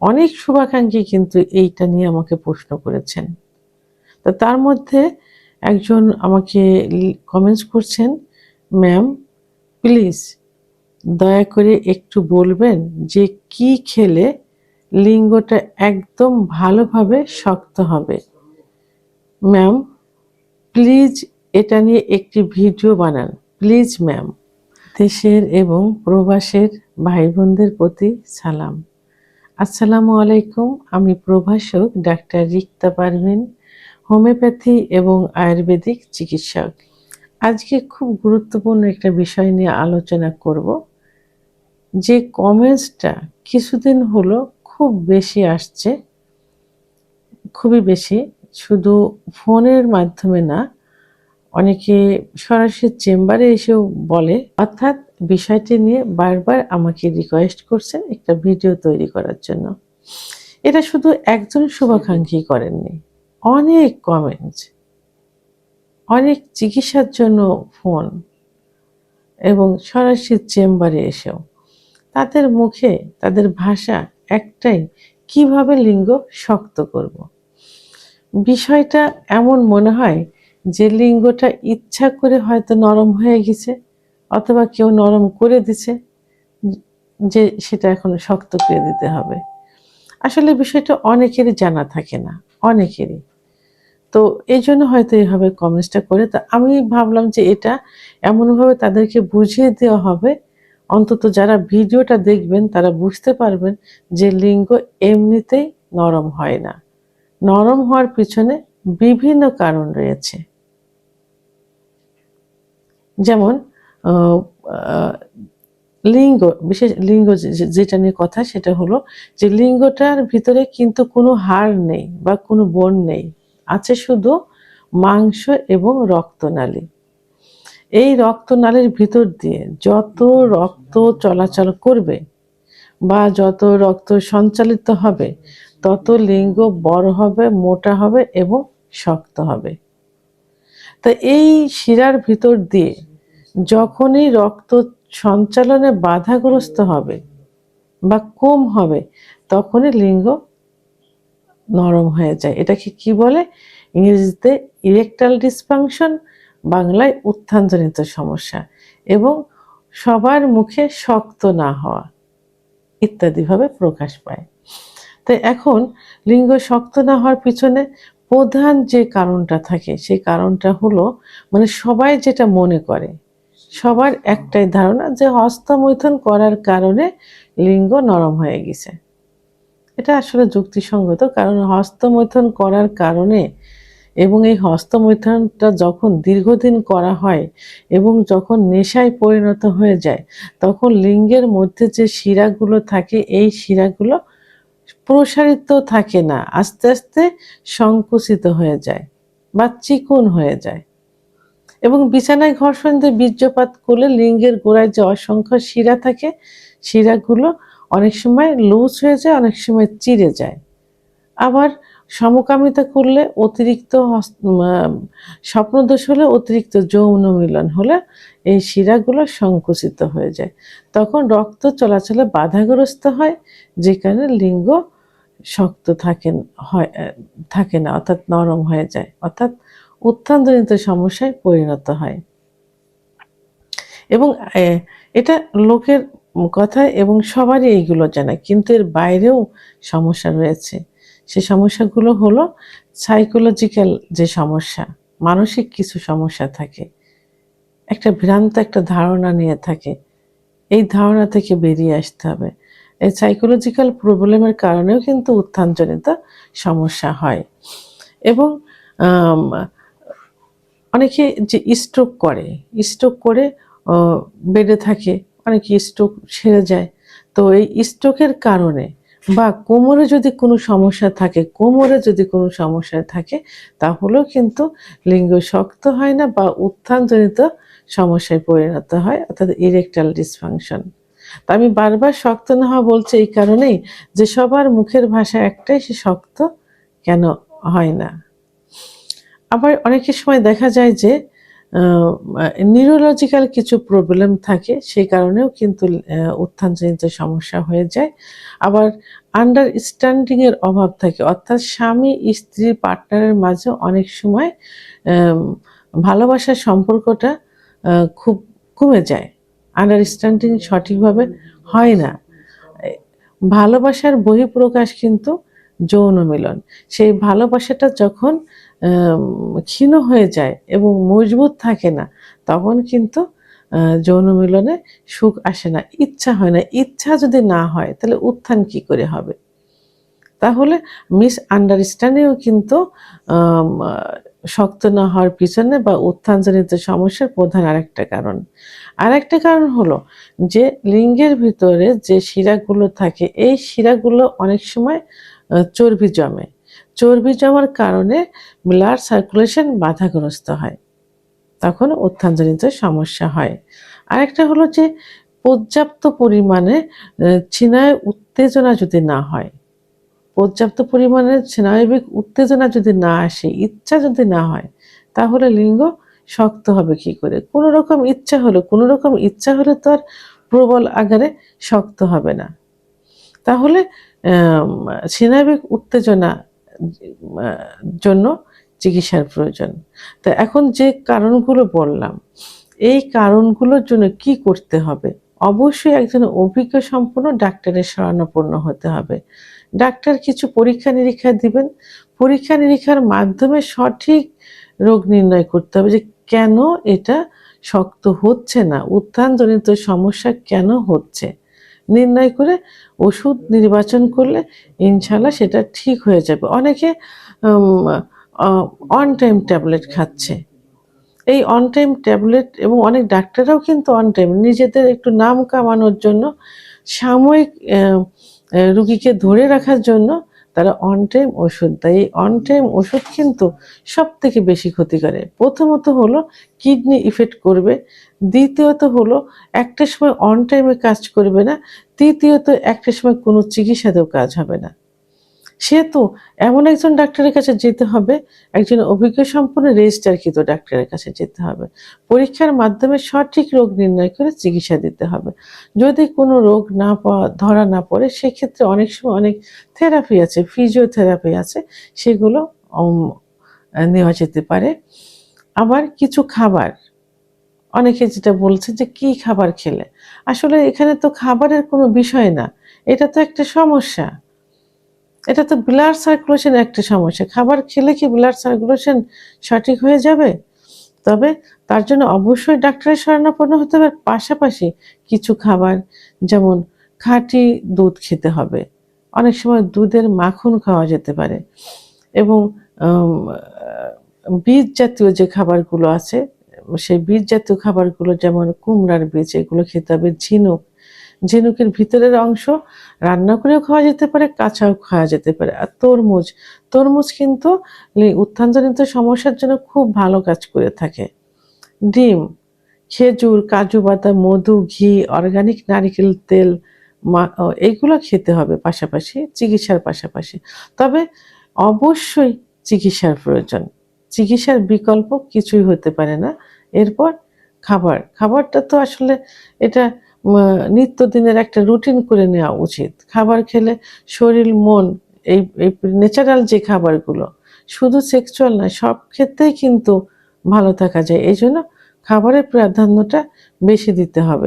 অনেক শুভাকাঙ্ক্ষী কিন্তু এইটা নিয়ে আমাকে প্রশ্ন করেছেন। তো তার মধ্যে একজন আমাকে কমেন্টস করছেন, ম্যাম প্লিজ দয়া করে একটু বলবেন যে কি খেলে লিঙ্গটা একদম ভালোভাবে শক্ত হবে। ম্যাম প্লিজ এটা নিয়ে একটি ভিডিও বানান প্লিজ ম্যাম। দেশের এবং প্রবাসের ভাই বোনদের প্রতি সালাম। আসসালামু আলাইকুম। আমি প্রভাষক ডাক্তার রিক্তা পারভিন, হোমিওপ্যাথি এবং আয়ুর্বেদিক চিকিৎসক। আজকে খুব গুরুত্বপূর্ণ একটা বিষয় নিয়ে আলোচনা করব। যে কমেন্টসটা কিছুদিন হলো খুব বেশি আসছে, খুবই বেশি, শুধু ফোনের মাধ্যমে না, অনেকে সরাসরি চেম্বারে এসেও বলে, অর্থাৎ বিষয়টি নিয়ে বারবার আমাকে রিকোয়েস্ট করছেন একটা ভিডিও তৈরি করার জন্য। এটা শুধু একজন শুভাকাঙ্ক্ষী করেননি, অনেক কমেন্টস, অনেক চিকিৎসার জন্য ফোন এবং সরাসরি চেম্বারে এসেও তাদের মুখে তাদের ভাষা একটাই, কিভাবে লিঙ্গ শক্ত করব। বিষয়টা এমন মনে হয় যে লিঙ্গটা ইচ্ছা করে হয়তো নরম হয়ে গেছে, অথবা কেউ নরম করে দিছে, যে সেটা এখন শক্ত করে দিতে হবে। আসলে বিষয়টা অনেকেরই জানা থাকে না, অনেকেরই। তো এই জন্য হয়তো এইভাবে কমেন্টসটা করে। তো আমি ভাবলাম যে এটা এমনভাবে তাদেরকে বুঝিয়ে দেওয়া হবে, অন্তত যারা ভিডিওটা দেখবেন তারা বুঝতে পারবেন যে লিঙ্গ এমনিতেই নরম হয় না। নরম হওয়ার পিছনে বিভিন্ন কারণ রয়েছে। যেমন লিঙ্গ, বিশেষ লিঙ্গ যেটা নিয়ে কথা, সেটা হলো যে লিঙ্গটার ভিতরে কিন্তু কোনো হাড় নেই বা কোনো বোন নেই, আছে শুধু মাংস এবং রক্তনালী। এই রক্তনালীর ভিতর দিয়ে যত রক্ত চলাচল করবে বা যত রক্ত সঞ্চালিত হবে, তত লিঙ্গ বড় হবে, মোটা হবে এবং শক্ত হবে। তো এই শিরার ভিতর দিয়ে যখনই রক্ত সঞ্চালনে বাধাগ্রস্ত হবে বা কম হবে, তখনই লিঙ্গ নরম হয়ে যায়। এটাকে কি বলে? ইংরেজিতে ইরেকটাল ডিসফাংশন, বাংলায় উত্থানজনিত সমস্যা, এবং সবার মুখে শক্ত না হওয়া ইত্যাদিভাবে প্রকাশ পায়। তো এখন লিঙ্গ শক্ত না হওয়ার পিছনে প্রধান যে কারণটা থাকে, সেই কারণটা হলো, মানে সবাই যেটা মনে করে, সবার একটাই ধারণা যে হস্তমৈথুন করার কারণে লিঙ্গ নরম হয়ে গেছে। এটা আসলে যুক্তিসঙ্গত, কারণ হস্তমৈথুন করার কারণে, এবং এই হস্তমৈথুনটা যখন দীর্ঘদিন করা হয় এবং যখন নেশায় পরিণত হয়ে যায়, তখন লিঙ্গের মধ্যে যে শিরাগুলো থাকে, এই শিরাগুলো প্রসারিত থাকে না, আস্তে আস্তে সংকুচিত হয়ে যায় বা চিকন হয়ে যায়। এবং বিছানায় ঘর্ষণ দিয়ে বীর্যপাত করলে লিঙ্গের গোড়ায় যে অসংখ্য শিরা থাকে, শিরাগুলো অনেক সময় লুজ হয়ে যায়, অনেক সময় চিড়ে যায়। আবার সমকামিতা করলে, অতিরিক্ত স্বপ্নদোষ হলে, অতিরিক্ত যৌন মিলন হলে এই শিরাগুলো সংকুচিত হয়ে যায়, তখন রক্ত চলাচলে বাধাগ্রস্ত হয়, যে কারণে লিঙ্গ শক্ত থাকে না, অর্থাৎ নরম হয়ে যায়, অর্থাৎ উত্থানজনিত সমস্যায় পরিণত হয়। এবং এটা লোকের কথায় এবং সবারই এইগুলো জানা, কিন্তু এর বাইরেও সমস্যা রয়েছে। সে সমস্যাগুলো হলো সাইকোলজিক্যাল যে সমস্যা, মানসিক কিছু সমস্যা থাকে, একটা ভ্রান্ত একটা ধারণা নিয়ে থাকে। এই ধারণা থেকে বেরিয়ে আসতে হবে। এই সাইকোলজিক্যাল প্রবলেমের কারণেও কিন্তু উত্থানজনিত সমস্যা হয়। এবং অনেকে যে স্ট্রোক করে বেডে থাকে, অনেকে স্ট্রোক সেরে যায়। তো এই স্ট্রোকের কারণে বা কোমরে যদি কোনো সমস্যা থাকে, তাহলেও কিন্তু লিঙ্গ শক্ত হয় না বা উত্থানজনিত সমস্যায় পরিণত হয়, অর্থাৎ ইরেকটাল ডিসফাংশন। তা আমি বারবার শক্ত না হওয়া বলছি এই কারণেই যে সবার মুখের ভাষা একটাই, সে শক্ত কেন হয় না। আবার অনেকের সময় দেখা যায় যে নিউরোলজিক্যাল কিছু প্রবলেম থাকে, সেই কারণেও কিন্তু উত্থানজনিত সমস্যা হয়ে যায়। আবার আন্ডারস্ট্যান্ডিং এর অভাব থাকে, অর্থাৎ স্বামী স্ত্রী পার্টনারের মাঝে অনেক সময় আম ভালোবাসার সম্পর্কটা খুব কমে যায়। আন্ডারস্ট্যান্ডিং সঠিকভাবে হয় না। এ ভালোবাসার বহিঃপ্রকাশ কিন্তু যৌন মিলন। সেই ভালোবাসাটা যখন ক্ষীণ হয়ে যায় এবং মজবুত থাকে না, তখন কিন্তু যৌন মিলনে সুখ আসে না, ইচ্ছা হয় না। ইচ্ছা যদি না হয় তাহলে উত্থান কি করে হবে? তাহলে মিসআন্ডারস্ট্যান্ডিংও কিন্তু আম আ শক্ত না হওয়ার পিছনে বা উত্থানজনিত সমস্যার প্রধান আরেকটা কারণ। আরেকটা কারণ হলো যে লিঙ্গের ভিতরে যে শিরাগুলো থাকে, এই শিরাগুলো অনেক সময় চর্বি জমে। চর্বি জমার কারণে ব্লাড সার্কুলেশন বাধাগ্রস্ত হয়। তখন উত্থানজনিত সমস্যা হয়। আরেকটা হলো যে পর্যাপ্ত পরিমাণে স্নায়ু উত্তেজনা যদি না হয়, পর্যাপ্ত পরিমাণে স্নায়বিক উত্তেজনা যদি না আসে, ইচ্ছা যদি না হয়, তাহলে লিঙ্গ শক্ত হবে কি করে? কোনরকম ইচ্ছা হলে তো আর প্রবল আকারে শক্ত হবে না। তাহলে স্নায়বিক উত্তেজনা আ জন্য চিকিৎসার প্রয়োজন। তো এখন যে কারণগুলো বললাম, এই কারণগুলোর জন্য কি করতে হবে? অবশ্যই একজন অভিজ্ঞ সম্পন্ন ডাক্তারের শরণাপন্ন হতে হবে। ডাক্তার কিছু পরীক্ষা-নিরীক্ষা দিবেন। পরীক্ষা-নিরীক্ষার মাধ্যমে সঠিক রোগ নির্ণয় করতে হবে যে কেন এটা শক্ত হচ্ছে না? উত্থানজনিত সমস্যা কেন হচ্ছে? নির্ণয় করে ওষুধ নির্বাচন করলে ইনশাআল্লাহ সেটা ঠিক হয়ে যাবে। অনেকে উম আ অন টাইম ট্যাবলেট খাচ্ছে। এই অন টাইম ট্যাবলেট এবং অনেক ডাক্তাররাও কিন্তু অন টাইম নিজেদের একটু নাম কামানোর জন্য সাময়িক রুগীকে ধরে রাখার জন্য তারা অন টাইম ওষুধ দেয়। এই অন টাইম ওষুধ কিন্তু সবথেকে বেশি ক্ষতি করে। প্রথমত হলো কিডনি ইফেক্ট করবে। দ্বিতীয়ত হলো একটা সময় অন টাইমে কাজ করবে না। তৃতীয়ত একটা সময় কোনো চিকিৎসাতেও কাজ হবে না। সেহেতু এমন একজন ডাক্তারের কাছে যেতে হবে, একজন অভিজ্ঞ সম্পন্ন রেজিস্টারকৃত ডাক্তারের কাছে যেতে হবে। পরীক্ষার মাধ্যমে সঠিক রোগ নির্ণয় করে চিকিৎসা দিতে হবে। যদি কোনো রোগ ধরা না পড়ে, সেক্ষেত্রে অনেক সময় অনেক থেরাপি আছে, ফিজিওথেরাপি আছে, সেগুলো অম নেওয়া যেতে পারে। আবার কিছু খাবার, অনেকে যেটা বলছে যে কি খাবার খেলে? আসলে এখানে তো খাবারের কোনো বিষয় না। এটা তো একটা সমস্যা। এটা তো ব্লাড সার্কুলেশন এর একটা সমস্যা। খাবার খেলে কি ব্লাড সার্কুলেশন সঠিক হয়ে যাবে? তবে তার জন্য অবশ্যই ডাক্তারের শরণাপন্ন হতে হবে। পাশাপাশি কিছু খাবার, যেমন খাঁটি দুধ খেতে হবে। অনেক সময় দুধের মাখন খাওয়া যেতে পারে এবং আম বীজ জাতীয় যে খাবারগুলো আছে, সেই বীজ জাতীয় খাবারগুলো যেমন কুমড়ার বীজ, এগুলো খেতে হবে। ঝিনুকের ভিতরের অংশ রান্না করেও খাওয়া যেতে পারে, কাঁচাও খাওয়া যেতে পারে। আর তরমুজ কিন্তু উত্থানজনিত সমস্যার জন্য খুব ভালো কাজ করে থাকে। ডিম, খেজুর, কাজু বাদাম, মধু, ঘি, অর্গানিক নারিকেল তেল এইগুলো খেতে হবে পাশাপাশি, চিকিৎসার পাশাপাশি। তবে অবশ্যই চিকিৎসার প্রয়োজন। চিকিৎসার বিকল্প কিছুই হতে পারে না। এরপর খাবারটা তো আসলে এটা নিত্যদিনের একটা রুটিন করে নেওয়া উচিত। খাবার খেলে শরীর, মন, এই ন্যাচারাল যে খাবারগুলো, শুধু সেক্সুয়াল না, সব ক্ষেত্রেই কিন্তু ভালো থাকা যায়। এজন্য খাবারের প্রাধান্যটা বেশি দিতে হবে।